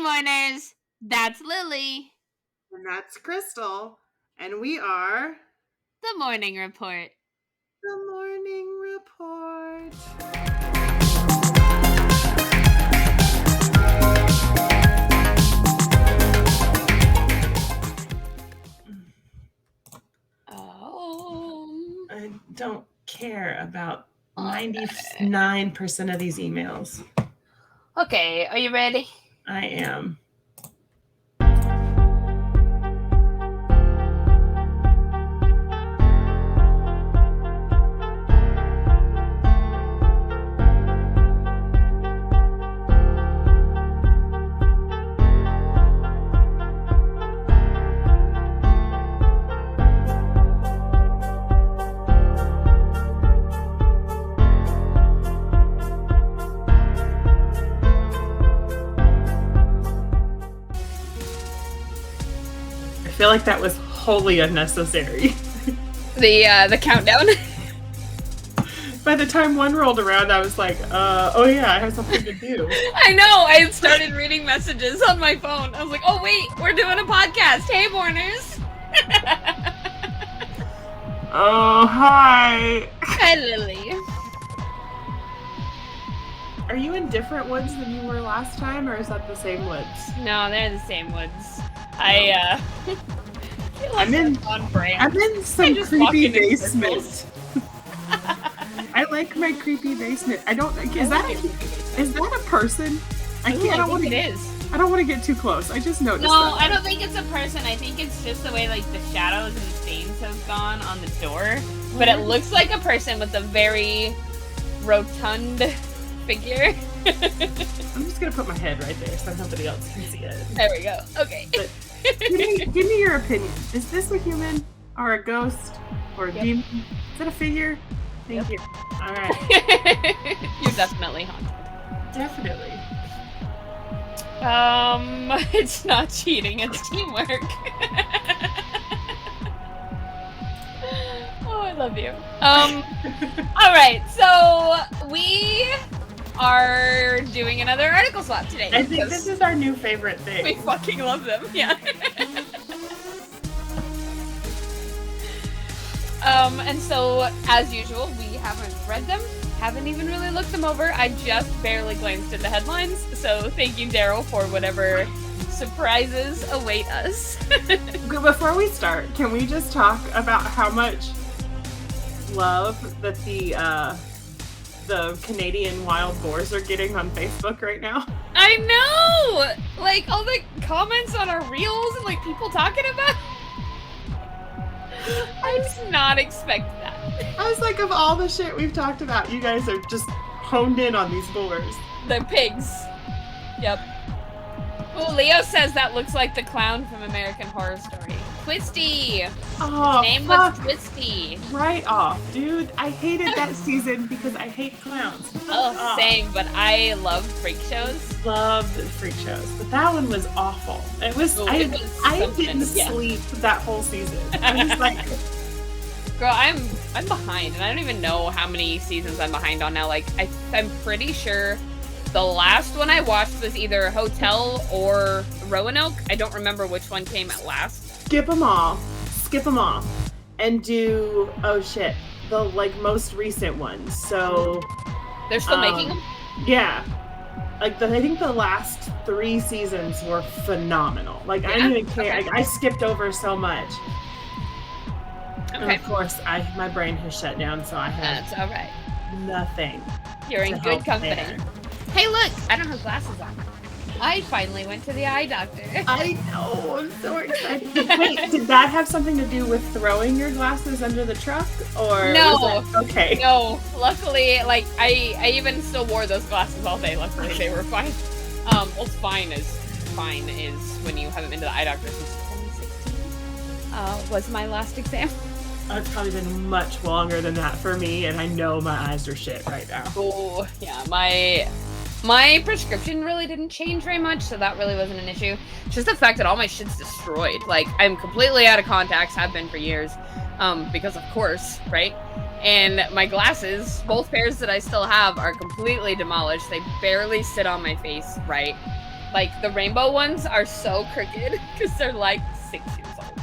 Mourners, that's Lillie. And that's Krystal. And we are... The Morning Report. The Morning Report. I don't care about 99% of these emails. Okay, are you ready? I am. I feel like that was wholly unnecessary. The countdown? By the time one rolled around, I was like, oh yeah, I have something to do. I know! I had started reading messages on my phone. I was like, oh wait, we're doing a podcast. Hey, Mourners! Oh, hi! Hi, Lillie. Are you in different woods than you were last time, or is that the same woods? No, they're the same woods. I'm in some creepy basement. I like my creepy basement. Is that a person? I don't want to get too close. I just noticed. No, I don't think it's a person. I think it's just the way like the shadows and the stains have gone on the door. But it looks like a person with a very rotund figure. I'm just gonna put my head right there so nobody else can see it. There we go. Okay. But give me your opinion. Is this a human or a ghost or a demon? Is it a figure? Thank you. All right. You're definitely haunted. Definitely. It's not cheating. It's teamwork. Oh, I love you. All right. So we are doing another article swap today. I think this is our new favorite thing. We fucking love them. Yeah. And so, as usual, we haven't read them, haven't even really looked them over. I just barely glanced at the headlines, so thank you, Daryl, for whatever surprises await us. Before we start, can we just talk about how much love that the Canadian wild boars are getting on Facebook right now? I know! Like, all the comments on our reels and, like, people talking about I did not expect that. I was like, of all the shit we've talked about, you guys are just honed in on these boars. The pigs. Yep. Oh, Leo says that looks like the clown from American Horror Story. Twisty! Oh, his name was Twisty. Right off, dude. I hated that season because I hate clowns. Oh, same, but I love freak shows. Loved freak shows. But that one was awful. I didn't sleep that whole season. I was like... Girl, I'm behind, and I don't even know how many seasons I'm behind on now. Like, I'm pretty sure the last one I watched was either Hotel or Roanoke. I don't remember which one came at last. Skip them all, and do the like most recent ones. So they're still making them. Yeah, like I think the last 3 seasons were phenomenal. Like I didn't even care. Okay. I skipped over so much. Okay. And of course, my brain has shut down, so I have. That's all right. Nothing. You're in good company. There. Hey, look! I don't have glasses on. I finally went to the eye doctor. I know, I'm so excited. Wait, did that have something to do with throwing your glasses under the truck? Or no. Okay. No, luckily, like, I even still wore those glasses all day. Luckily, they were fine. Well, fine is when you haven't been to the eye doctor since 2016. Was my last exam. It's probably been much longer than that for me, and I know my eyes are shit right now. Oh, yeah, my prescription really didn't change very much, so that really wasn't an issue. It's just the fact that all my shit's destroyed. Like, I'm completely out of contacts, have been for years, because of course, right? And my glasses, both pairs that I still have, are completely demolished. They barely sit on my face right. like the rainbow ones are so crooked because they're like 6 years old.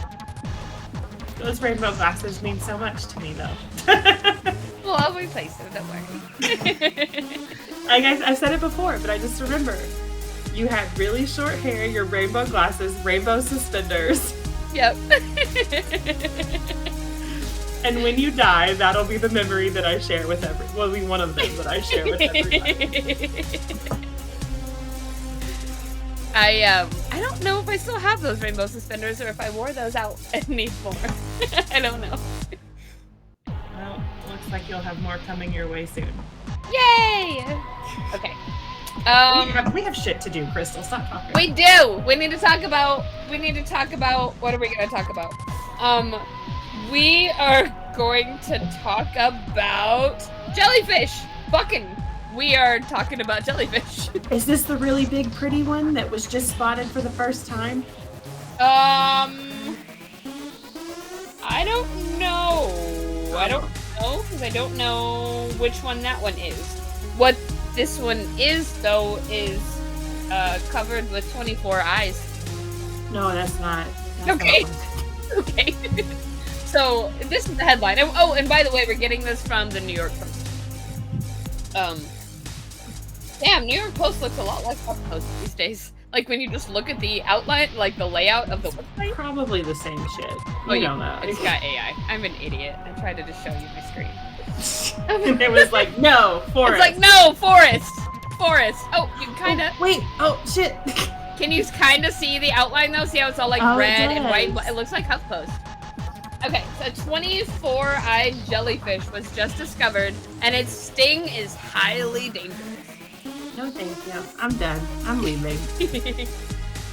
Those rainbow glasses mean so much to me, though. Well, I'll replace them, don't worry. I've said it before, but I just remember. You had really short hair, your rainbow glasses, rainbow suspenders. Yep. And when you die, that'll be the memory that I share with will be one of them that I share with everybody. I don't know if I still have those rainbow suspenders or if I wore those out and need more. I don't know. Well, looks like you'll have more coming your way soon. Yay! Okay. We have shit to do, Krystal. Stop talking. We do. We need to talk about. What are we going to talk about? We are going to talk about jellyfish. We are talking about jellyfish. Is this the really big, pretty one that was just spotted for the first time? I don't know. I don't know because I don't know which one that one is. What this one is, though, is covered with 24 eyes. No, that's not. Okay. Okay. So this is the headline. Oh, and by the way, we're getting this from the New York Post. Damn, New York Post looks a lot like HuffPost these days. Like when you just look at the outline, like the layout of the website. Probably the same shit. Oh, you don't know. It's got AI. I'm an idiot. I tried to just show you my screen. And it was like, no, forest. It's like, no, forest. Oh, you can kind of. Oh, wait. Oh, shit. Can you kind of see the outline though? See how it's all like red and white? It looks like HuffPost. Okay, so 24-eyed jellyfish was just discovered, and its sting is highly dangerous. No, thank you. I'm done. I'm leaving.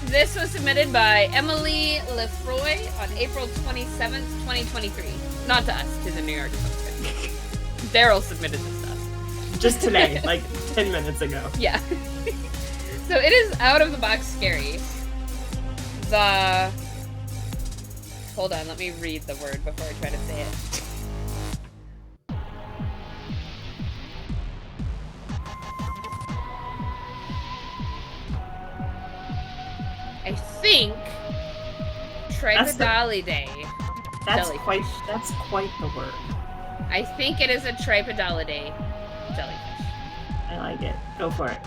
This was submitted by Emily Lefroy on April 27th, 2023. Not to us, to the New York Post. Daryl submitted this to us. Just today, like 10 minutes ago. Yeah. So it is out of the box scary. Hold on, let me read the word before I try to say it. I think Tripodalidae. That's quite the word. I think it is a Tripodalidae jellyfish. I like it. Go for it.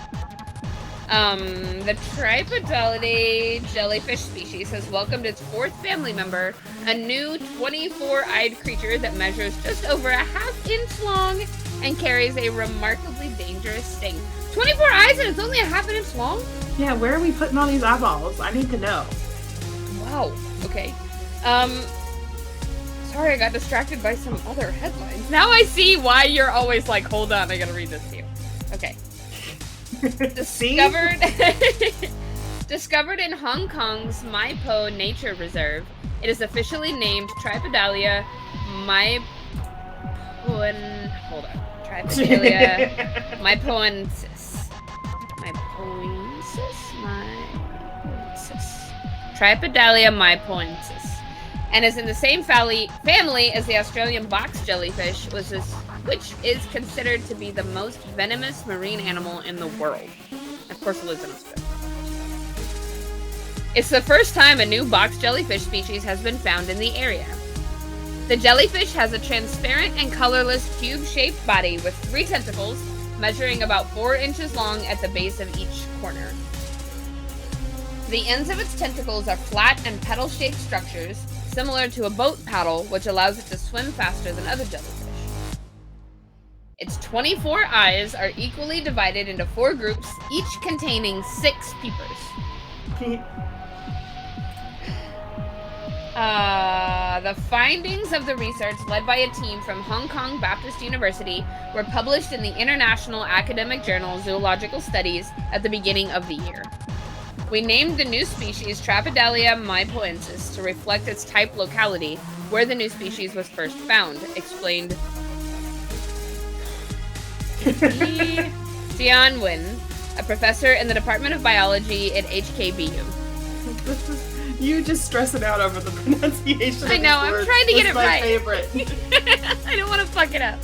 The Tripodalidae jellyfish species has welcomed its fourth family member, a new 24-eyed creature that measures just over a ½ inch long and carries a remarkably dangerous sting. 24 eyes and it's only a ½ inch long? Yeah, where are we putting all these eyeballs? I need to know. Wow. Okay. Sorry, I got distracted by some other headlines. Now I see why you're always like, hold on, I gotta read this to you. Okay. Discovered in Hong Kong's Mai Po Nature Reserve, it is officially named Tripodalia Tripodalia maipoensis. Tripodalia maipoensis, and is in the same family as the Australian box jellyfish, which is considered to be the most venomous marine animal in the world. Of course, it lives in Australia. It's the first time a new box jellyfish species has been found in the area. The jellyfish has a transparent and colorless cube-shaped body with 3 tentacles, measuring about 4 inches long at the base of each corner. The ends of its tentacles are flat and petal-shaped structures, similar to a boat paddle, which allows it to swim faster than other jellyfish. Its 24 eyes are equally divided into 4 groups, each containing 6 peepers. The findings of the research, led by a team from Hong Kong Baptist University, were published in the international academic journal Zoological Studies at the beginning of the year. We named the new species Tripodalia maipoensis to reflect its type locality, where the new species was first found, explained Xian Wen, a professor in the Department of Biology at HKBU. You just stressing out over the pronunciation. I know, I'm trying to get it right. My favorite. I don't want to fuck it up.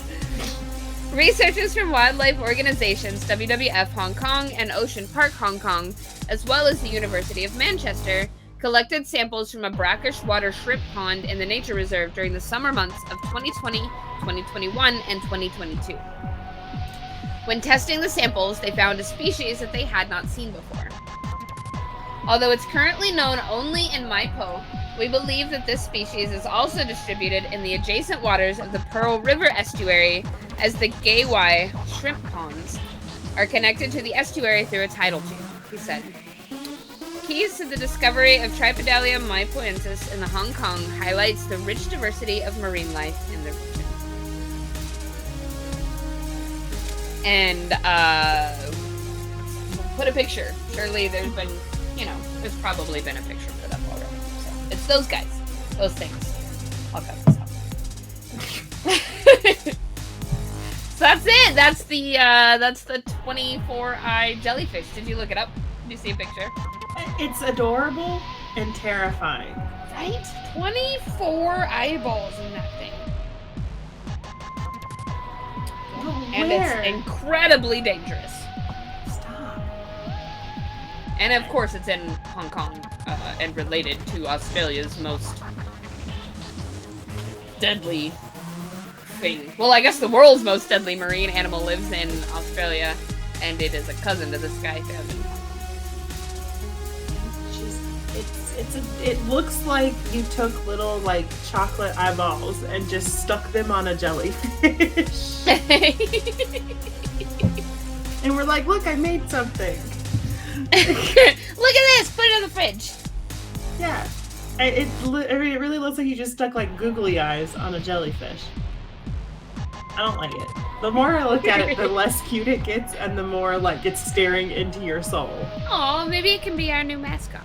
Researchers from wildlife organizations WWF Hong Kong and Ocean Park Hong Kong, as well as the University of Manchester, collected samples from a brackish water shrimp pond in the nature reserve during the summer months of 2020, 2021, and 2022. When testing the samples, they found a species that they had not seen before. Although it's currently known only in Maipo, we believe that this species is also distributed in the adjacent waters of the Pearl River estuary, as the Gaiwai shrimp ponds are connected to the estuary through a tidal tube, he said. Keys to the discovery of Tripedalia maipoensis in the Hong Kong highlights the rich diversity of marine life in the region. And, we'll put a picture. Surely there's been, there's probably been a picture put up already. So it's those guys. Those things. I'll cut this out. So that's it. That's the 24-eyed jellyfish. Did you look it up? Did you see a picture? It's adorable and terrifying. Right? 24 eyeballs in that thing. And it's incredibly dangerous. Stop. And of course it's in Hong Kong and related to Australia's most deadly thing. Well, I guess the world's most deadly marine animal lives in Australia, and it is a cousin to this guy found in Hong Kong. It looks like you took little chocolate eyeballs and just stuck them on a jellyfish. And we're like, look, I made something. Look at this! Put it in the fridge. Yeah. It really looks like you just stuck googly eyes on a jellyfish. I don't like it. The more I look at it, the less cute it gets, and the more it's staring into your soul. Oh, maybe it can be our new mascot.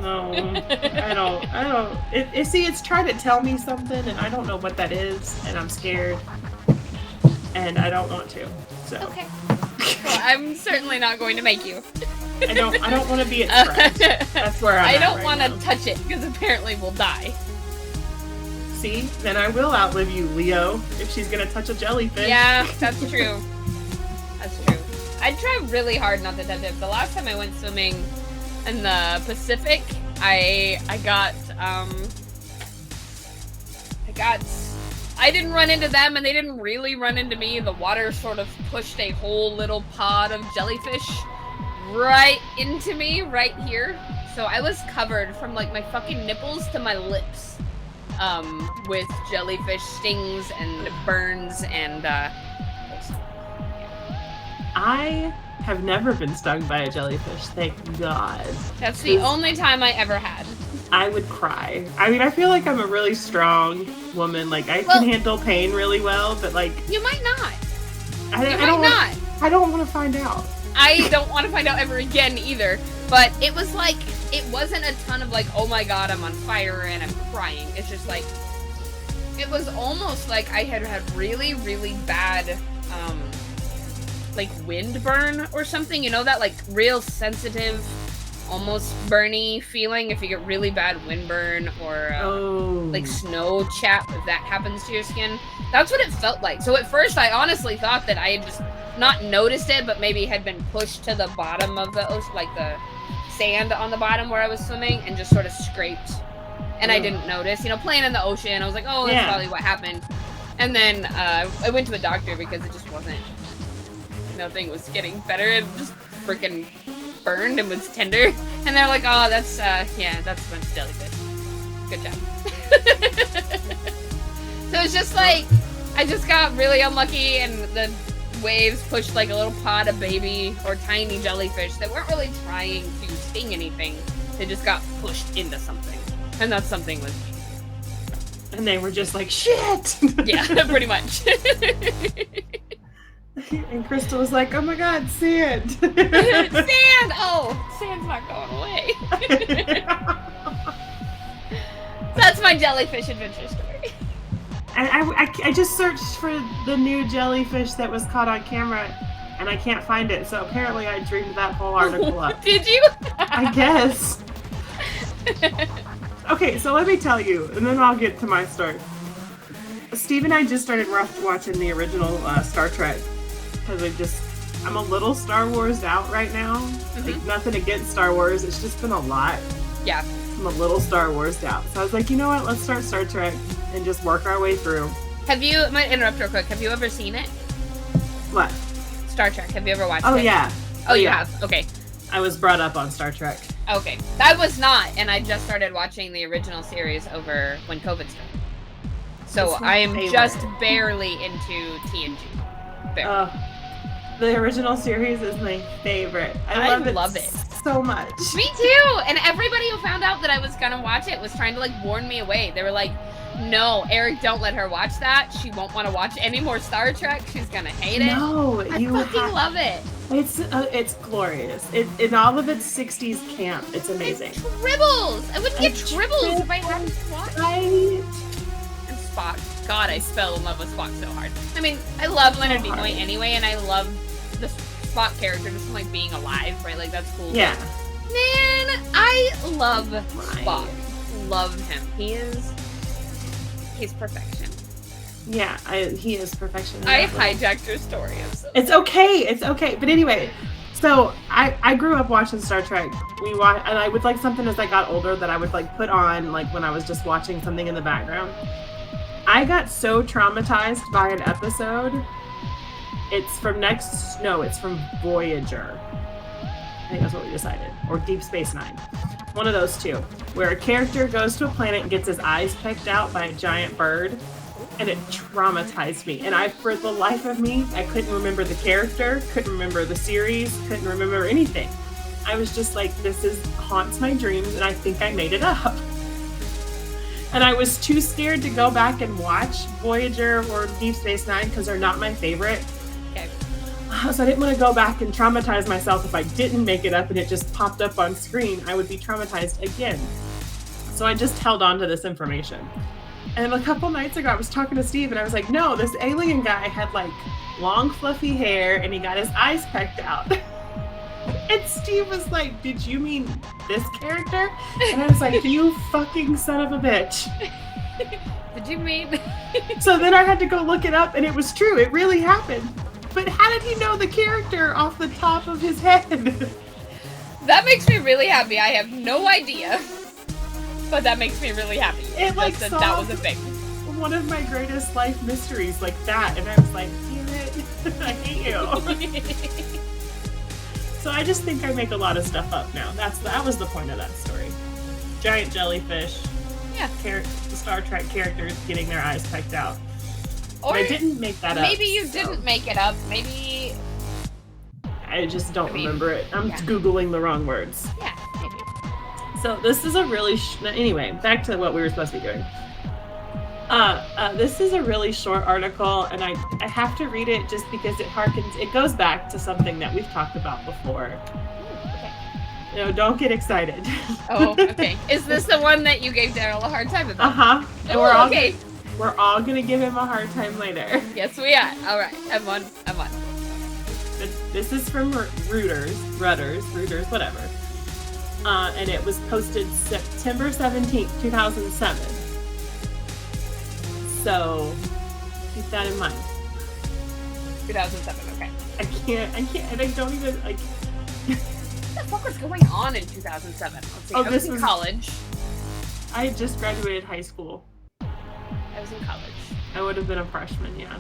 No, I don't. See, it's trying to tell me something, and I don't know what that is, and I'm scared, and I don't want to. So. Okay. Well, I'm certainly not going to make you. I don't want to be its friend. That's where I'm I don't right want to now. touch it because apparently we'll die. See, then I will outlive you, Leo, if she's gonna touch a jellyfish. Yeah, that's true. That's true. I try really hard not to touch it. The last time I went swimming in the Pacific, I didn't run into them and they didn't really run into me. The water sort of pushed a whole little pod of jellyfish right into me, right here. So I was covered from my fucking nipples to my lips, with jellyfish stings and burns and, I have never been stung by a jellyfish, thank God. That's the only time I ever had. I would cry. I mean, I feel like I'm a really strong woman. I can handle pain really well, but You might not. I don't want to find out. I don't want to find out ever again either. But it was it wasn't a ton of oh my God, I'm on fire and I'm crying. It's just it was almost like I had really, really bad, wind burn or something, that real sensitive, almost burny feeling if you get really bad wind burn or snow chap, if that happens to your skin. That's what it felt like. So at first I honestly thought that I had just not noticed it, but maybe had been pushed to the bottom of the ocean, the sand on the bottom where I was swimming, and just sort of scraped, and I didn't notice, playing in the ocean. I was like, oh, that's probably what happened. And then I went to a doctor because it just wasn't, nothing was getting better. It just freaking burned and was tender. And they're like, oh, that's that's a bunch of jellyfish. Good job. So it's just I just got really unlucky, and the waves pushed a little pod of baby or tiny jellyfish that weren't really trying to sting anything. They just got pushed into something. And that something was me. And they were just shit! Yeah, pretty much. And Krystal was like, oh my God, sand! Sand! Oh, sand's not going away. That's my jellyfish adventure story. I just searched for the new jellyfish that was caught on camera, and I can't find it, so apparently I dreamed that whole article up. Did you? I guess. Okay, so let me tell you, and then I'll get to my story. Steve and I just started watching the original Star Trek because I'm a little Star Wars out right now. Mm-hmm. Like, nothing against Star Wars, it's just been a lot. Yeah. I'm a little Star Wars out. So I was like, you know what, let's start Star Trek and just work our way through. I might interrupt real quick, have you ever seen it? What? Star Trek, have you ever watched it? Oh, yeah. Oh, you have? Okay. I was brought up on Star Trek. Okay. I was not, and I just started watching the original series over when COVID started. So I am just barely into TNG. Barely. The original series is my favorite. I love it so much. Me too! And everybody who found out that I was gonna watch it was trying to, like, warn me away. They were like, no, Eric, don't let her watch that. She won't want to watch any more Star Trek. She's gonna hate it. No, I fucking love it. It's glorious. In all of its 60s camp, it's amazing. It's Tribbles! I wouldn't get Tribbles if I hadn't watched it. And Spock. God, I fell in love with Spock so hard. I mean, I love Leonard Nimoy anyway, and I love the Spock character just from, like, being alive, right? Like, that's cool. Yeah. Man, I love Spock. Love him. He's perfection. Yeah, he is perfection. I hijacked your story. It's okay. But anyway, so I grew up watching Star Trek. And I would like something as I got older that I would like put on like when I was just watching something in the background. I got so traumatized by an episode. It's from Voyager. I think that's what we decided. Or Deep Space Nine. One of those two. Where a character goes to a planet and gets his eyes pecked out by a giant bird. And it traumatized me. And for the life of me, I couldn't remember the character, couldn't remember the series, couldn't remember anything. I was just like, haunts my dreams, and I think I made it up. And I was too scared to go back and watch Voyager or Deep Space Nine because they're not my favorite. Okay. So I didn't want to go back and traumatize myself. If I didn't make it up and it just popped up on screen, I would be traumatized again. So I just held on to this information. And a couple nights ago, I was talking to Steve, and I was like, no, this alien guy had, like, long, fluffy hair, and he got his eyes pecked out. And Steve was like, did you mean this character? And I was like, you fucking son of a bitch. Did you mean? So then I had to go look it up, and it was true. It really happened. But how did he know the character off the top of his head? That makes me really happy. I have no idea. But that makes me really happy. It like that was a thing. One of my greatest life mysteries, like that, and I was like, damn it, I hate you. So I just think I make a lot of stuff up now. That was the point of that story. Giant jellyfish. Yeah. The Star Trek characters getting their eyes pecked out. Or I didn't make that up. Maybe you didn't make it up. Maybe. I just don't remember it. I'm Googling the wrong words. Yeah, maybe. So this is a really anyway, back to what we were supposed to be doing. This is a really short article, and I have to read it just because it goes back to something that we've talked about before. Okay. No, don't get excited. Oh, okay. Is this the one that you gave Daryl a hard time about? Uh-huh. And we're all gonna give him a hard time later. Yes, we are. All right, I'm on. This is from Reuters, whatever. And it was posted September 17th, 2007. So, keep that in mind. 2007, okay. I can't, and I don't even, like... What the fuck was going on in 2007? Let's see, I was in college. I had just graduated high school. I was in college. I would have been a freshman, yeah.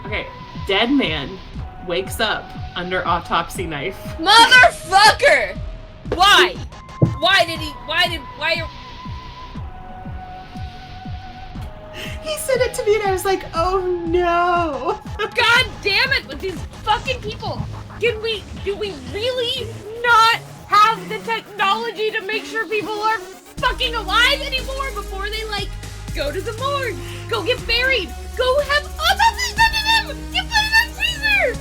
Okay, dead man wakes up under autopsy knife. Motherfucker! Why? He said it to me and I was like, oh no! God damn it with these fucking people! Do we really not have the technology to make sure people are fucking alive anymore before they, like, go to the morgue, go get buried, go have autopsies done to them, get put in a freezer!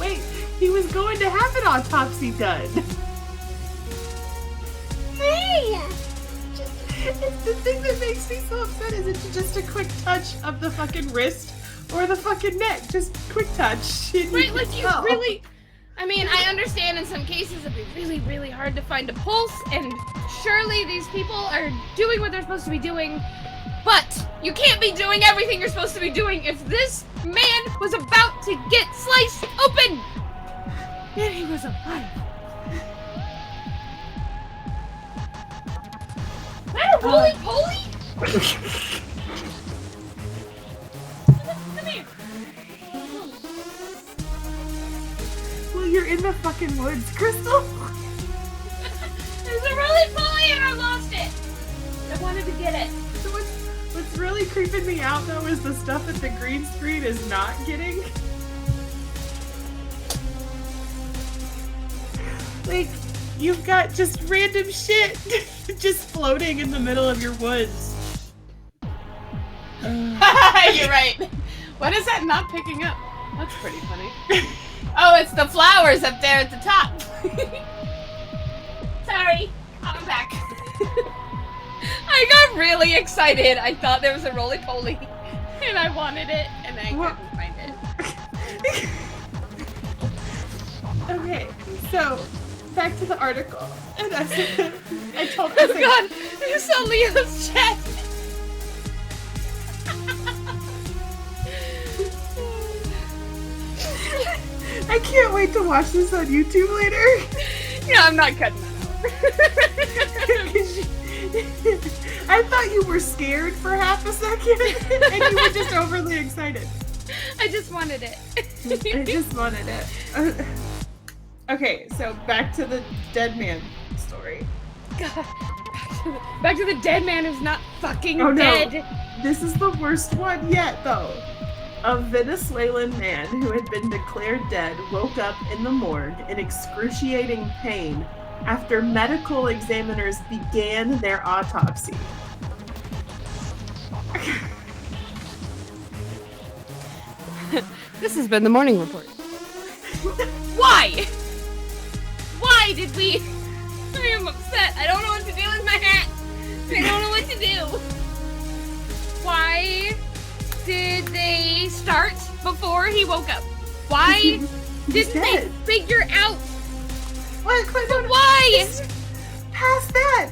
Wait, he was going to have an autopsy done. Hey! It's the thing that makes me so upset is it's just a quick touch of the fucking wrist or the fucking neck. Just quick touch. Right, like you really... I mean, I understand in some cases it'd be really, really hard to find a pulse, and surely these people are doing what they're supposed to be doing, but you can't be doing everything you're supposed to be doing if this man was about to get sliced open! And he was alive. Is that a roly-poly? Come here. Well, you're in the fucking woods, Krystal. There's a roly-poly and I lost it. I wanted to get it. So what's really creeping me out, though, is the stuff that the green screen is not getting. Like, you've got just random shit just floating in the middle of your woods. You're right. What is that not picking up? That's pretty funny. Oh, it's the flowers up there at the top. Sorry, I'm back. I got really excited. I thought there was a roly-poly, and I wanted it, and I couldn't find it. Okay, so back to the article. And I told her. Oh God, I saw Leo's chest. I can't wait to watch this on YouTube later. Yeah, I'm not cutting that out. I thought you were scared for half a second, and you were just overly excited. I just wanted it. I just wanted it. Okay, so back to the dead man story. God, back to the dead man who's not fucking dead. No. This is the worst one yet, though. A Venezuelan man who had been declared dead woke up in the morgue in excruciating pain after medical examiners began their autopsy. This has been the morning report. Why? Why did we? I am upset. I don't know what to do with my hat. I don't know what to do. Why did they start before he woke up? Why didn't they figure out? What? Why? Past that.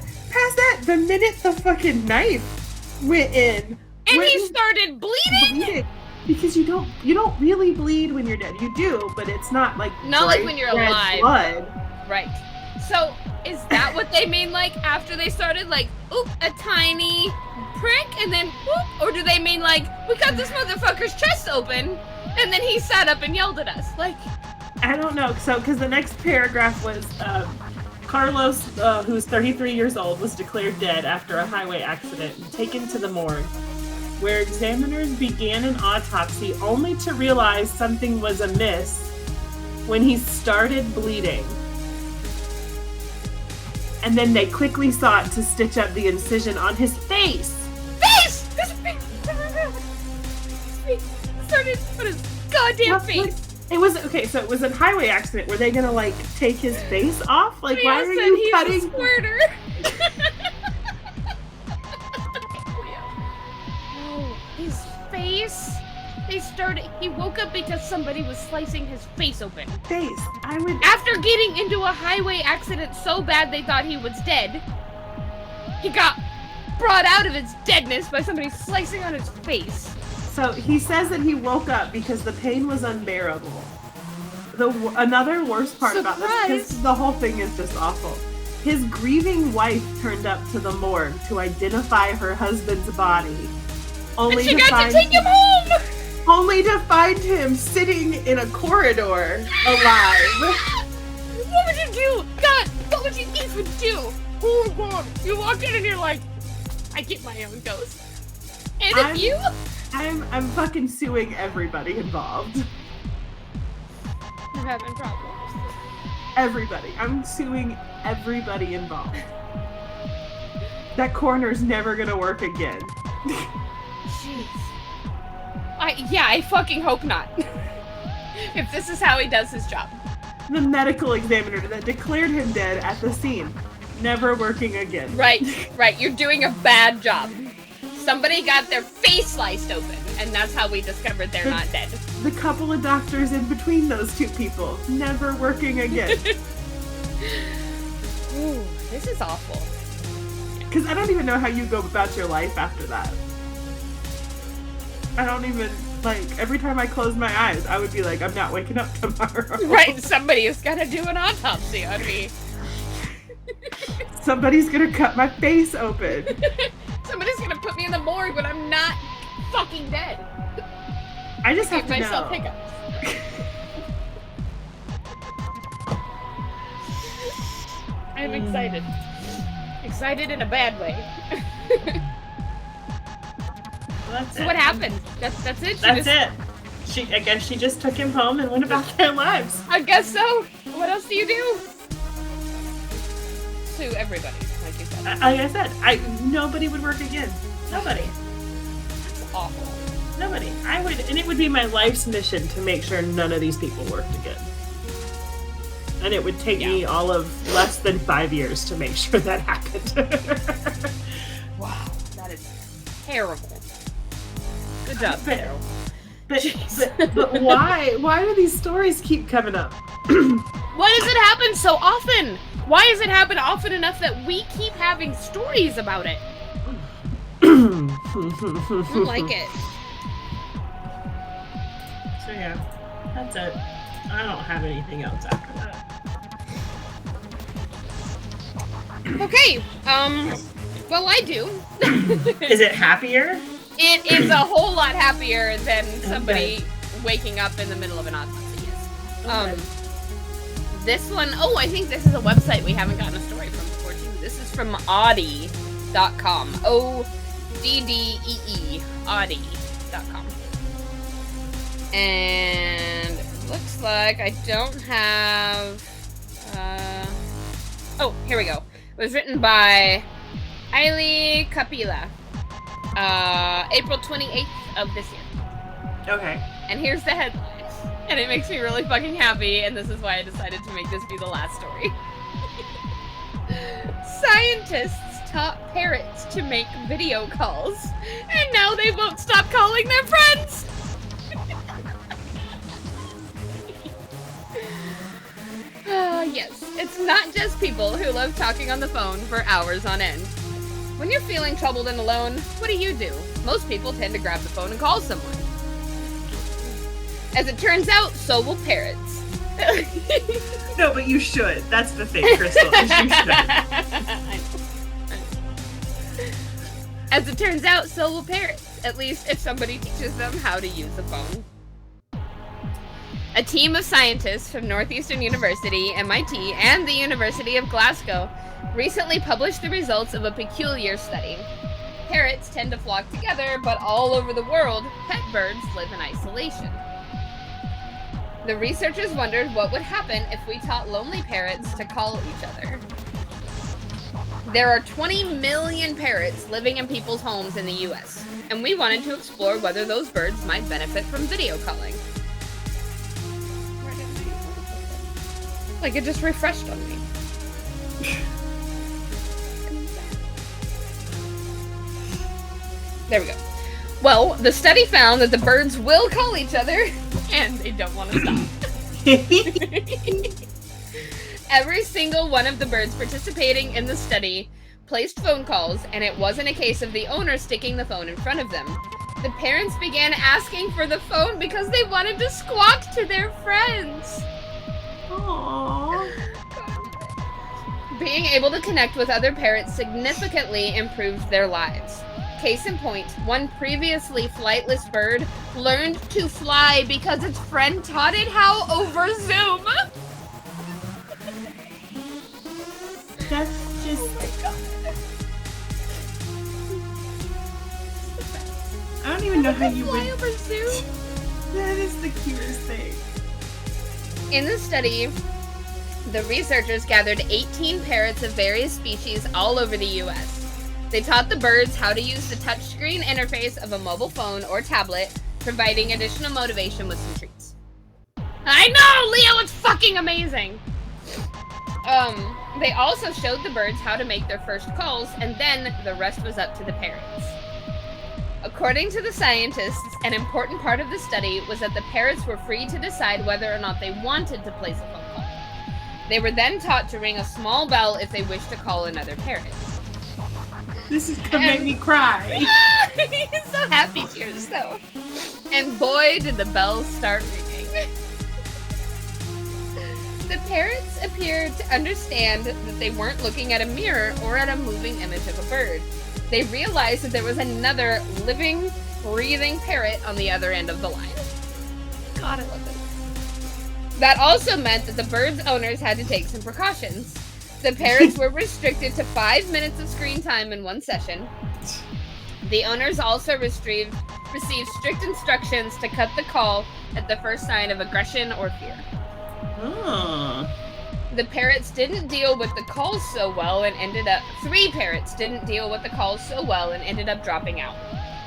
The minute the fucking knife went in, and he started bleeding. Because you don't really bleed when you're dead. You do, but it's not like like when you're alive. Blood. Right. So is that what they mean? Like after they started, like oop, a tiny prick, and then whoop, or do they mean like we cut this motherfucker's chest open, and then he sat up and yelled at us? Like I don't know. So because the next paragraph was Carlos, who's 33 years old, was declared dead after a highway accident and taken to the morgue, where examiners began an autopsy only to realize something was amiss when he started bleeding. And then they quickly sought to stitch up the incision on his face. Face! Started on his goddamn face. It was okay. So it was a highway accident. Were they gonna like take his face off? Like, why are Leo you said cutting? He's a squirter. No, his face. He woke up because somebody was slicing his face open. After getting into a highway accident so bad they thought he was dead, he got brought out of his deadness by somebody slicing on his face. So he says that he woke up because the pain was unbearable. Another worst part about this, because the whole thing is just awful. His grieving wife turned up to the morgue to identify her husband's body. And she got to take him home! Only to find him sitting in a corridor, alive. What would you do? God, what would you even do? Oh my God. You walk in and you're like, I get my own ghost. And I'm fucking suing everybody involved. You're having problems. Everybody. I'm suing everybody involved. That coroner's never gonna work again. Jeez. I fucking hope not. If this is how he does his job. The medical examiner that declared him dead at the scene. Never working again. Right. You're doing a bad job. Somebody got their face sliced open. and that's how we discovered they're not dead. The couple of doctors in between those two people, never working again. Ooh, this is awful. Because I don't even know how you go about your life after that. I don't even, like, every time I close my eyes, I would be like, I'm not waking up tomorrow. Right, somebody's gotta do an autopsy on me. Somebody's gonna cut my face open. Somebody's gonna put me in the morgue when I'm not fucking dead. I just have to myself know. hiccups. I'm excited. Excited in a bad way. So what happened? That's it? That's it. I guess she just took him home and went about their lives. I guess so. What else do you do? Sue everybody, like you said. Like I said, nobody would work again. Nobody. That's awful. Nobody. And it would be my life's mission to make sure none of these people worked again. And it would take me all of less than 5 years to make sure that happened. Wow, that is terrible. Good job, Carol. But why? Why do these stories keep coming up? Why does it happen so often? Why does it happen often enough that we keep having stories about it? I don't like it. So yeah, that's it. I don't have anything else after that. Okay, well I do. Is it happier? It is a whole lot happier than somebody waking up in the middle of an autopsy, yes. This one, I think this is a website we haven't gotten a story from before too. This is from Oddee.com. ODDEE, Oddee.com. And looks like I don't have, here we go. It was written by Lillie Kapila, April 28th of this year. Okay. And here's the headline. And it makes me really fucking happy, and this is why I decided to make this be the last story. Scientists taught parrots to make video calls, and now they won't stop calling their friends! Yes, it's not just people who love talking on the phone for hours on end. When you're feeling troubled and alone, what do? Most people tend to grab the phone and call someone. As it turns out, so will parrots. No, but you should. That's the thing, Krystal, is you should. As it turns out, so will parrots. At least if somebody teaches them how to use the phone. A team of scientists from Northeastern University, MIT, and the University of Glasgow recently published the results of a peculiar study. Parrots tend to flock together, but all over the world, pet birds live in isolation. The researchers wondered what would happen if we taught lonely parrots to call each other. There are 20 million parrots living in people's homes in the US, and we wanted to explore whether those birds might benefit from video calling. Like, it just refreshed on me. There we go. Well, the study found that the birds will call each other, and they don't want to stop. Every single one of the birds participating in the study placed phone calls, and it wasn't a case of the owner sticking the phone in front of them. The parents began asking for the phone because they wanted to squawk to their friends. Aww. Being able to connect with other parrots significantly improved their lives. Case in point, one previously flightless bird learned to fly because its friend taught it how over Zoom. That's just... Oh my God. I don't even know how you fly would... over Zoom. That is the cutest thing. In the study, the researchers gathered 18 parrots of various species all over the U.S. They taught the birds how to use the touchscreen interface of a mobile phone or tablet, providing additional motivation with some treats. I know, Leo, it's fucking amazing! They also showed the birds how to make their first calls, and then the rest was up to the parrots. According to the scientists, an important part of the study was that the parrots were free to decide whether or not they wanted to place a phone call. They were then taught to ring a small bell if they wished to call another parrot. This is gonna make me cry. He's so happy tears, though. And boy, did the bells start ringing. The parrots appeared to understand that they weren't looking at a mirror or at a moving image of a bird. They realized that there was another living, breathing parrot on the other end of the line. God, I love this. That also meant that the bird's owners had to take some precautions. The parrots were restricted to 5 minutes of screen time in one session. The owners also received strict instructions to cut the call at the first sign of aggression or fear. The parrots didn't deal with the calls so well and ended up... 3 parrots didn't deal with the calls so well and ended up dropping out.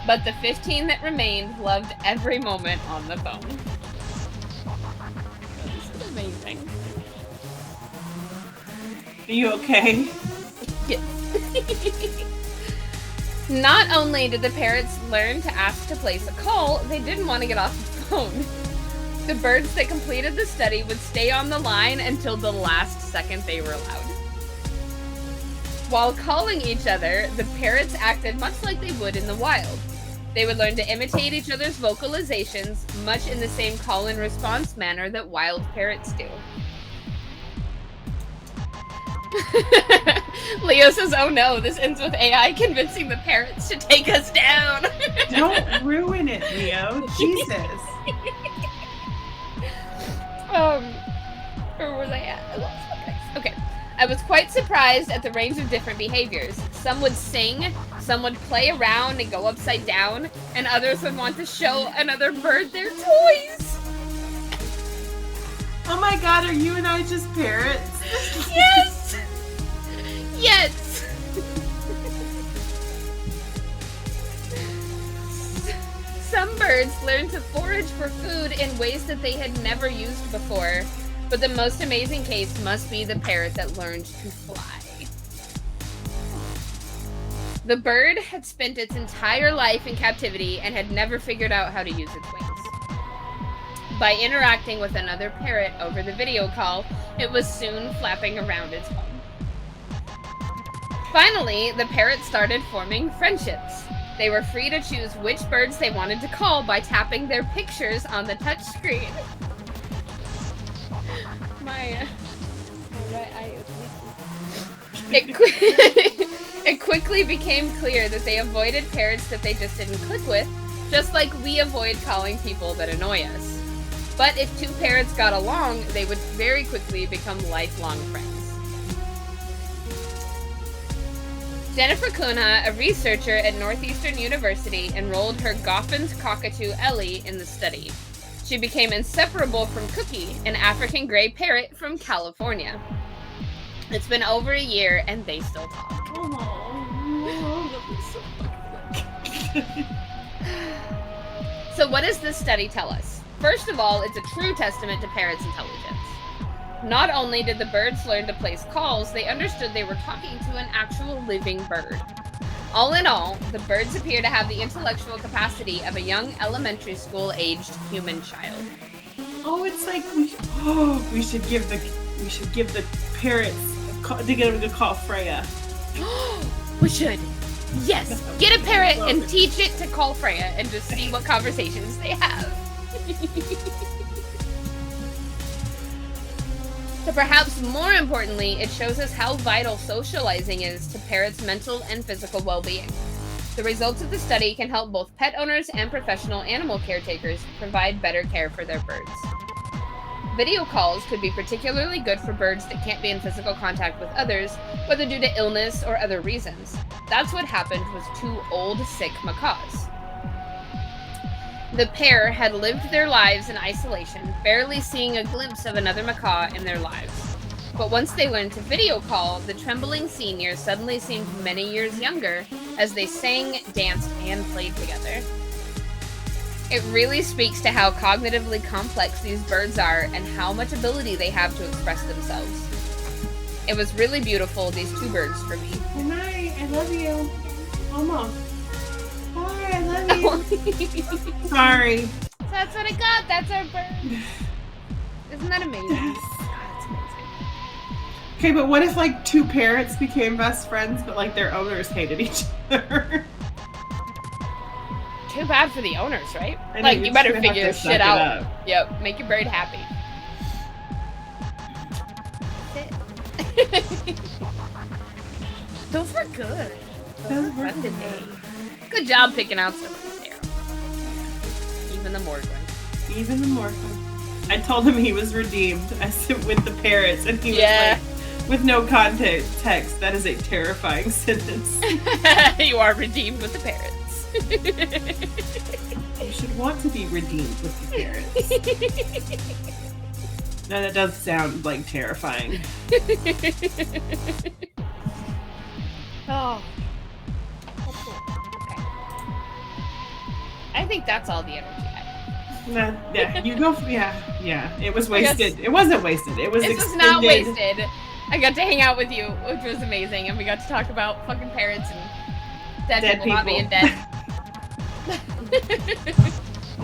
But the 15 that remained loved every moment on the phone. This is amazing. Are you okay? Yes. Not only did the parrots learn to ask to place a call, they didn't want to get off the phone. The birds that completed the study would stay on the line until the last second they were allowed. While calling each other, the parrots acted much like they would in the wild. They would learn to imitate each other's vocalizations, much in the same call and response manner that wild parrots do. Leo says, oh no, this ends with AI convincing the parrots to take us down. Don't ruin it, Leo. Jesus. Where was I at? I lost my place. Okay. I was quite surprised at the range of different behaviors. Some would sing, some would play around and go upside down, and others would want to show another bird their toys. Oh my god, are you and I just parrots? Yes! Yes! Some birds learned to forage for food in ways that they had never used before, but the most amazing case must be the parrot that learned to fly. The bird had spent its entire life in captivity and had never figured out how to use its wings. By interacting with another parrot over the video call, it was soon flapping around its home. Finally, the parrots started forming friendships. They were free to choose which birds they wanted to call by tapping their pictures on the touch screen. It quickly became clear that they avoided parrots that they just didn't click with, just like we avoid calling people that annoy us. But if 2 parrots got along, they would very quickly become lifelong friends. Jennifer Kuna, a researcher at Northeastern University, enrolled her Goffin's cockatoo Ellie in the study. She became inseparable from Cookie, an African gray parrot from California. It's been over a year and they still talk. So what does this study tell us? First of all, it's a true testament to parrots' intelligence. Not only did the birds learn to place calls, they understood they were talking to an actual living bird. All in all, the birds appear to have the intellectual capacity of a young elementary school-aged human child. Oh, it's like we should give the parrots to get them to call Freya. We should. Yes, get a parrot and teach it to call Freya and just see what conversations they have. So perhaps more importantly, it shows us how vital socializing is to parrots' mental and physical well-being. The results of the study can help both pet owners and professional animal caretakers provide better care for their birds. Video calls could be particularly good for birds that can't be in physical contact with others, whether due to illness or other reasons. That's what happened with 2 old, sick macaws. The pair had lived their lives in isolation, barely seeing a glimpse of another macaw in their lives. But once they learned to video call, the trembling seniors suddenly seemed many years younger as they sang, danced, and played together. It really speaks to how cognitively complex these birds are and how much ability they have to express themselves. It was really beautiful, these 2 birds for me. Good night. I love you. Almost. Bye. I love you. Sorry. So that's what I got. That's our bird. Isn't that amazing? Yes. That's amazing. Okay, but what if like two parrots became best friends, but like their owners hated each other? Too bad for the owners, right? I know, Like, you better figure this shit out. Yep, make your bird happy. Those were good. Those were fun today. Good job picking out something there. Even the Morgue one. Even the Morgue one. I told him he was redeemed. I said with the parrots, and he was like, with no context, that is a terrifying sentence. You are redeemed with the parrots. You should want to be redeemed with the parrots. No, that does sound like terrifying. Oh. Okay. I think that's all the energy I have. Yeah, you go. Yeah. It was wasted. It wasn't wasted. It was. It was not wasted. I got to hang out with you, which was amazing, and we got to talk about fucking parrots and dead people not being dead.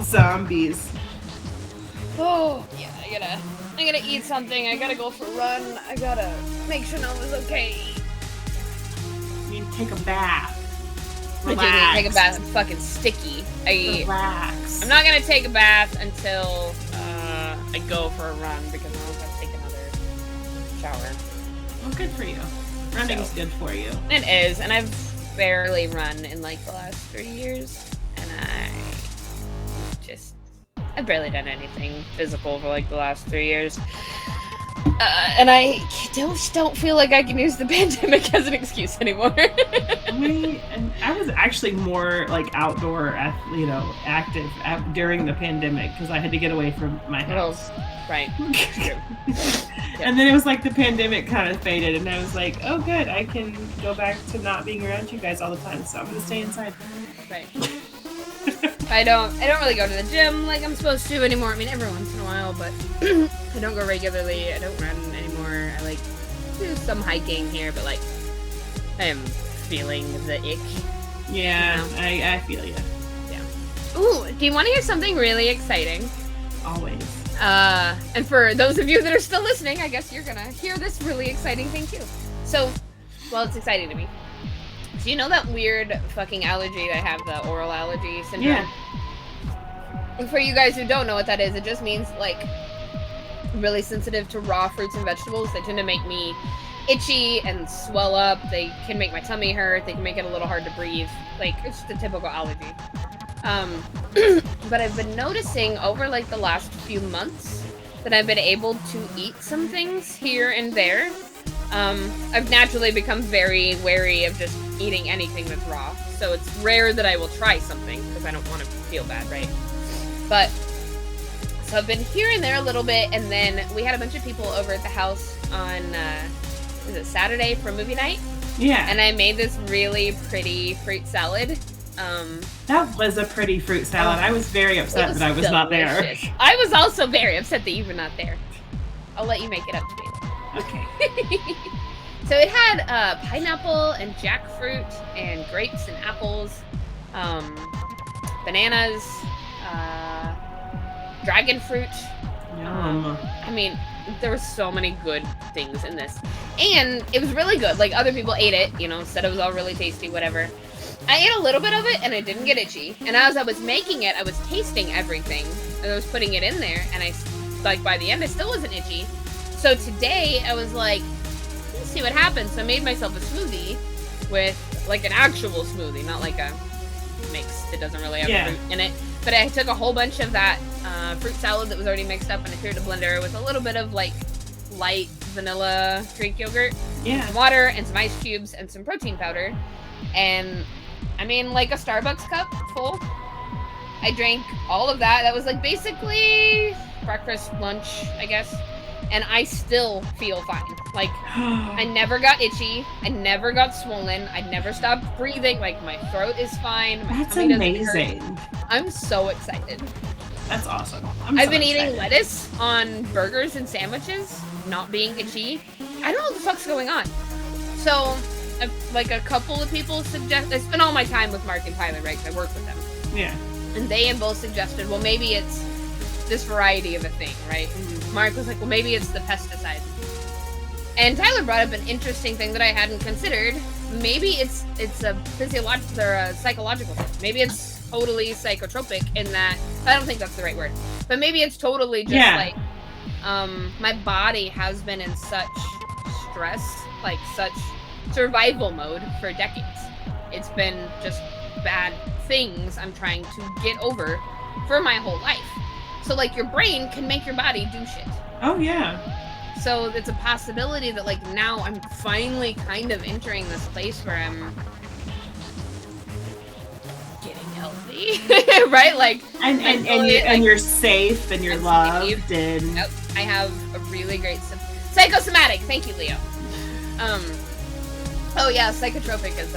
Zombies. Oh yeah, I gotta eat something. I gotta go for a run. I gotta make sure Nova's okay. You need to take a bath. Relax. I do need to take a bath. I'm fucking sticky. Relax. I'm not gonna take a bath until I go for a run because I don't have to take another shower. Well, good for you. Running is good for you. It is, and I've barely run in like the last 3 years, and I've barely done anything physical for like the last 3 years. And I don't feel like I can use the pandemic as an excuse anymore. I was actually more like outdoor, active during the pandemic because I had to get away from my house. Oh, right. And then it was like the pandemic kind of faded, and I was like, oh, good, I can go back to not being around you guys all the time, so I'm gonna stay inside. Right. I don't really go to the gym like I'm supposed to anymore. I mean, every once in a while, but I don't go regularly. I don't run anymore. I like do some hiking here, but like I am feeling the ick. Yeah, you know? I feel you. Yeah. Ooh, do you want to hear something really exciting? Always. And for those of you that are still listening, I guess you're gonna hear this really exciting thing too. So, well, it's exciting to me. So you know that weird fucking allergy that I have, the oral allergy syndrome? Yeah. And for you guys who don't know what that is, it just means, like, really sensitive to raw fruits and vegetables. They tend to make me itchy and swell up. They can make my tummy hurt. They can make it a little hard to breathe. Like, it's just a typical allergy. But I've been noticing over, like, the last few months that I've been able to eat some things here and there. I've naturally become very wary of just eating anything that's raw. So it's rare that I will try something because I don't want to feel bad, right? But, so I've been here and there a little bit, and then we had a bunch of people over at the house on, was it Saturday for movie night? Yeah. And I made this really pretty fruit salad. That was a pretty fruit salad. I was very upset that I was not there. I was also very upset that you were not there. I'll let you make it up to me. Okay. So it had pineapple and jackfruit and grapes and apples, bananas, dragon fruit. Yum. I mean, there were so many good things in this. And it was really good. Like, other people ate it, said it was all really tasty, whatever. I ate a little bit of it, and I didn't get itchy. And as I was making it, I was tasting everything. And I was putting it in there, and by the end, I still wasn't itchy. So today, I was like, let's see what happens. So I made myself a smoothie with, like, an actual smoothie, not like a mix that doesn't really have fruit in it. But I took a whole bunch of that fruit salad that was already mixed up, and I threw it in a blender with a little bit of, like, light vanilla Greek yogurt, some water, and some ice cubes, and some protein powder. And, I mean, like a Starbucks cup full. I drank all of that. That was, like, basically breakfast, lunch, I guess. And I still feel fine. Like, I never got itchy. I never got swollen. I never stopped breathing. Like, my throat is fine. That's amazing. I'm so excited. That's awesome. I've been eating lettuce on burgers and sandwiches, not being itchy. I don't know what the fuck's going on. So, like, a couple of people suggest... I spend all my time with Mark and Tyler, right? Because I work with them. Yeah. And they had both suggested, well, maybe it's this variety of a thing, right? And Mark was like, well, maybe it's the pesticides. And Tyler brought up an interesting thing that I hadn't considered. Maybe it's a physiological or a psychological thing. Maybe it's totally psychotropic in that, I don't think that's the right word, but maybe it's totally just like, my body has been in such stress, like such survival mode for decades. It's been just bad things I'm trying to get over for my whole life. So like your brain can make your body do shit. Oh yeah. So it's a possibility that like now I'm finally kind of entering this place where I'm getting healthy, right? Like and you're safe and you're loved and yep. I have a really great psychosomatic. Thank you, Leo. Oh yeah, psychotropic is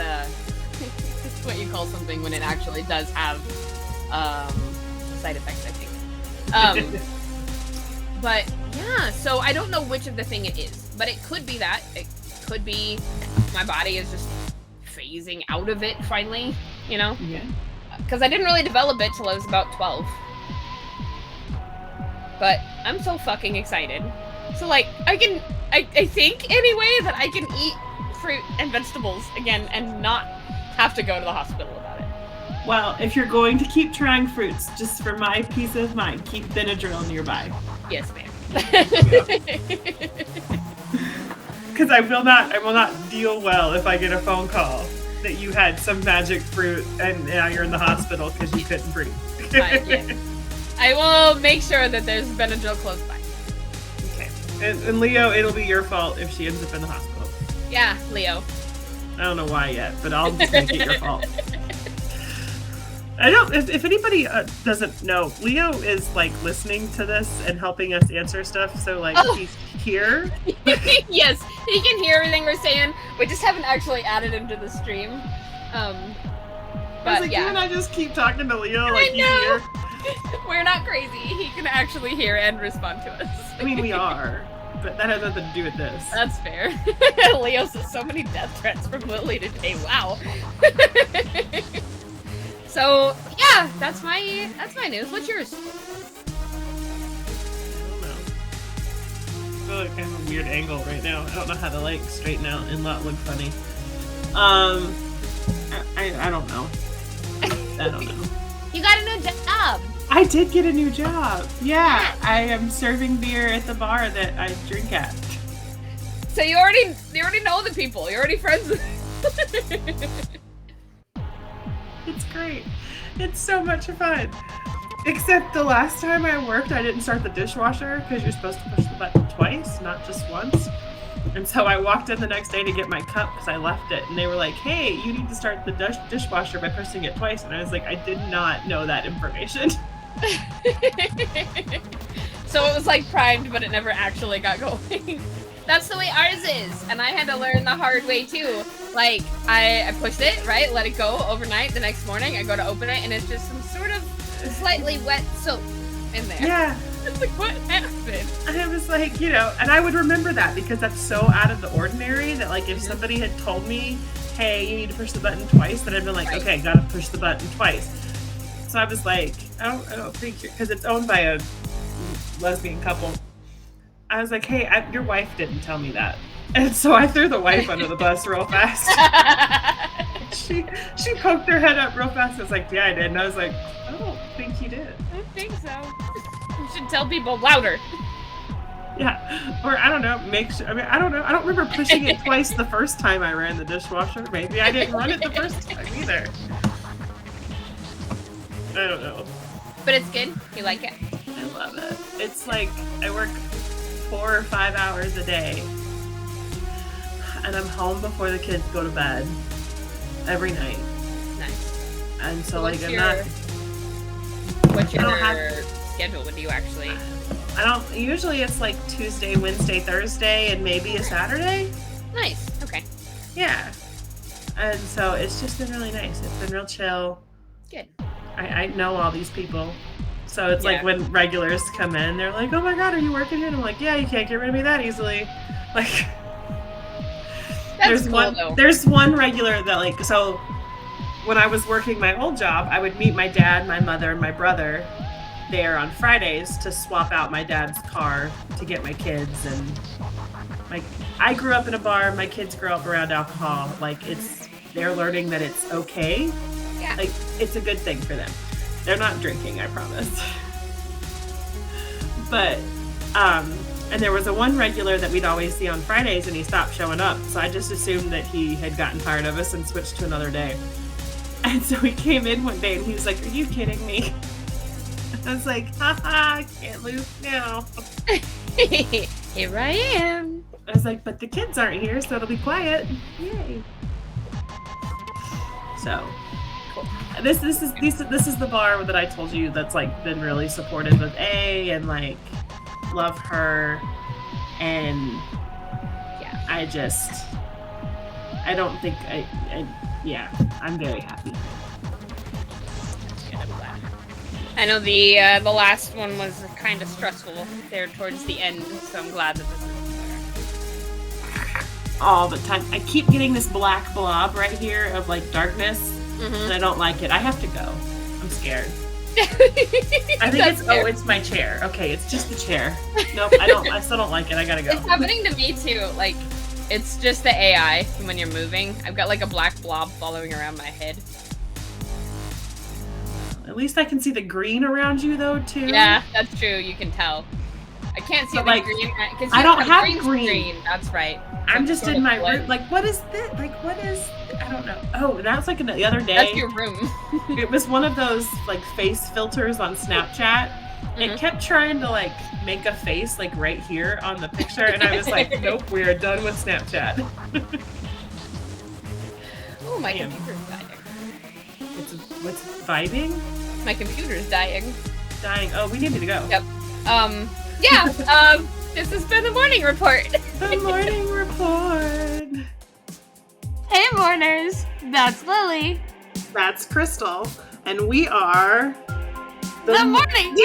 what you call something when it actually does have side effects, I think. But yeah, so I don't know which of the thing it is, but it could be that. It could be my body is just phasing out of it finally, you know? Yeah. Because I didn't really develop it till I was about 12. But I'm so fucking excited. So like, I think anyway that I can eat fruit and vegetables again and not have to go to the hospital about it. Well, if you're going to keep trying fruits, just for my peace of mind, keep Benadryl nearby. Yes, ma'am. Because I will not deal well if I get a phone call that you had some magic fruit and now you're in the hospital because you couldn't breathe. Fine, yeah. I will make sure that there's Benadryl close by. Okay. And Leo, it'll be your fault if she ends up in the hospital. Yeah, Leo. I don't know why yet, but I'll just make it your fault. If anybody doesn't know, Leo is like listening to this and helping us answer stuff, so like he's here. Yes, he can hear everything we're saying. We just haven't actually added him to the stream. But I was like, yeah. you and I just keep talking to Leo like he's know. here. We're not crazy. He can actually hear and respond to us. I mean, we are, but that has nothing to do with this. That's fair. Leo says so many death threats from Lily today. Wow. So yeah, that's my news. What's yours? I don't know. I feel like I have a weird angle right now. I don't know how to like straighten out and not look funny. I don't know. I don't know. You got a new job. I did get a new job. Yeah, I am serving beer at the bar that I drink at. So you already know the people. You're already friends with It's great. It's so much fun. Except the last time I worked, I didn't start the dishwasher because you're supposed to push the button twice, not just once. And so I walked in the next day to get my cup because I left it. And they were like, hey, you need to start the dishwasher by pushing it twice. And I was like, I did not know that information. So it was like primed, but it never actually got going. That's the way ours is, and I had to learn the hard way too. Like, I pushed it, right, let it go overnight. The next morning, I go to open it, and it's just some sort of slightly wet soap in there. Yeah. It's like, what happened? And I was like, you know, and I would remember that because that's so out of the ordinary that, like, if somebody had told me, hey, you need to push the button twice, then I'd been like, okay, gotta push the button twice. So I was like, I don't think because it's owned by a lesbian couple. I was like, hey, your wife didn't tell me that. And so I threw the wife under the bus real fast. She poked her head up real fast. I was like, yeah, I did. And I was like, I don't think you did. I think so. You should tell people louder. Yeah. Or I don't know, I don't know. I don't remember pushing it twice the first time I ran the dishwasher. Maybe I didn't run it the first time either. I don't know. But it's good. You like it? I love it. It's like I work 4 or 5 hours a day, and I'm home before the kids go to bed every night. Nice. And so what's like what's your schedule? What do you actually? I don't. Usually it's like Tuesday, Wednesday, Thursday, and maybe a Saturday. Nice. Okay. Yeah. And so it's just been really nice. It's been real chill. Good. I know all these people. So it's like when regulars come in, they're like, oh my God, are you working here? And I'm like, yeah, you can't get rid of me that easily. Like, That's cool, though. There's one regular that like, so when I was working my old job, I would meet my dad, my mother, and my brother there on Fridays to swap out my dad's car to get my kids. And I grew up in a bar. My kids grew up around alcohol. Like, they're learning that it's okay. Yeah. Like, it's a good thing for them. They're not drinking, I promise. But, and there was a one regular that we'd always see on Fridays, and he stopped showing up. So I just assumed that he had gotten tired of us and switched to another day. And so he came in one day and he was like, "Are you kidding me?" I was like, "Haha, I can't lose now." Here I am. I was like, "But the kids aren't here, so it'll be quiet." Yay. So, cool. This is the bar that I told you that's like been really supportive of A and like love her, and yeah, I don't think I'm very happy. I'm glad. I know the last one was kind of stressful there towards the end, so I'm glad that this is better. All the time. I keep getting this black blob right here of like darkness, and I don't like it. I have to go. I'm scared. I think it's my chair. Okay, it's just the chair. Nope, I still don't like it. I gotta go. It's happening to me too. Like, it's just the AI when you're moving. I've got like a black blob following around my head. At least I can see the green around you though too. Yeah, that's true. You can tell. I can't see the green. I don't have green. Screen. That's right. I'm just in my room. Like, what is this? Like, what is? I don't know. Oh, that's like the other day. That's your room. It was one of those like face filters on Snapchat. It kept trying to like make a face like right here on the picture, and I was like, "Nope, we are done with Snapchat." Oh, my computer's dying. What's vibing? My computer's dying. Dying. Oh, we need to go. Yep. Yeah. This has been the morning report. The morning report. Hey, mourners. That's Lily. That's Krystal, and we are the morning.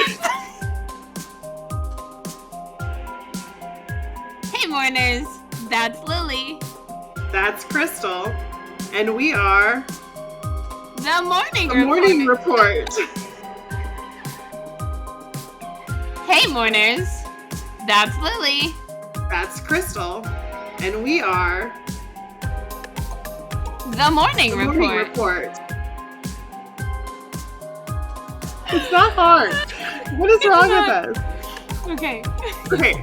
Hey, mourners. That's Lily. That's Krystal, and we are the morning report. Hey, mourners. That's Lily. That's Krystal, and we are the morning report. It's not hard. What is wrong with us? Okay. Okay.